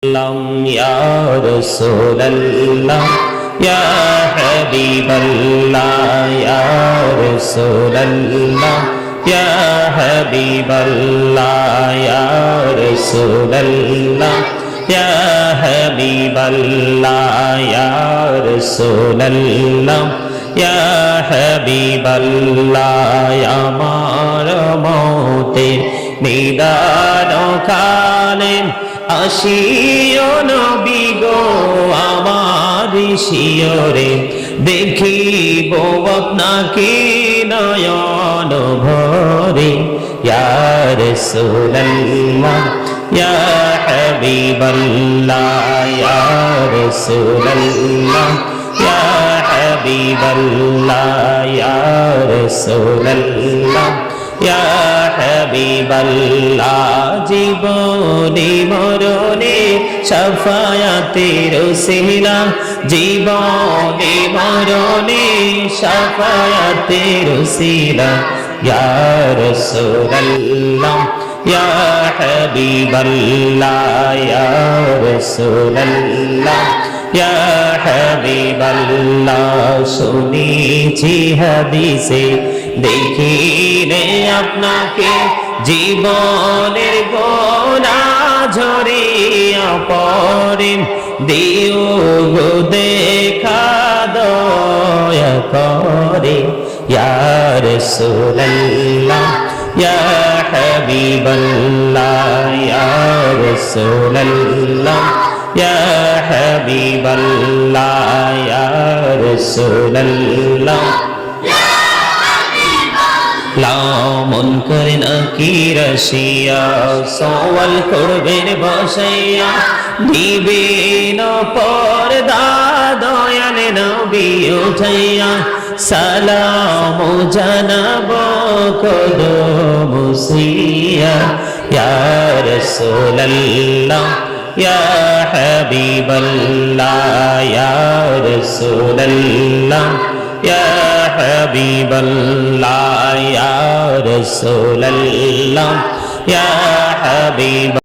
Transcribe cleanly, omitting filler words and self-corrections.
يا رسول الله يا حبيب الله يا رسول الله يا حبيب الله يا رسول الله يا حبيب الله يا رسول الله يا حبيب الله يا مار موতে নিদান কালে আসিও নবী গো আমার শিয়রে দেখিব আপনাকে নয়ন ভরে ইয়া রাসূলুল্লাহ ইয়া হাবিবাল্লাহ ইয়া রাসূলুল্লাহ ইয়া হাবিবাল্লাহ ইয়া রাসূলুল্লাহ ইয়া হাবিবাল্লাহ জীবনে মরণে শাফায়াতের ওসিলা জীবনে মরণে শাফায়াতের ওসিলা ইয়া রাসূলুল্লাহ ইয়া হাবিবাল্লাহ ইয়া রাসূলুল্লাহ ইয়া হাবিবাল্লাহ শুনেছি হাদিসে দেখিলে আপনাকে জীবনের গোনা ঝরিয়া পড়ে দিও গো দেখা দয়া করে ইয়া রাসূলুল্লাহ ইয়া হাবিবাল্লাহ ইয়া রাসূলুল্লাহ ইয়া হাবিবাল্লাহ ইয়া রাসূলুল্লাহ লামন করে নাকির আসিয়া সওয়াল করবেন বসাইয়া নিবেন পর্দা দয়াল নবী উঠাইয়া সালাম জানাব কদম সিয়া ইয়া রাসূলুল্লাহ ইয়া হাবিবাল্লাহ ইয়া রাসূলুল্লাহ ইয়া হাবিবাল্লাহ ইয়া রাসূলুল্লাহ ইয়া হাবিব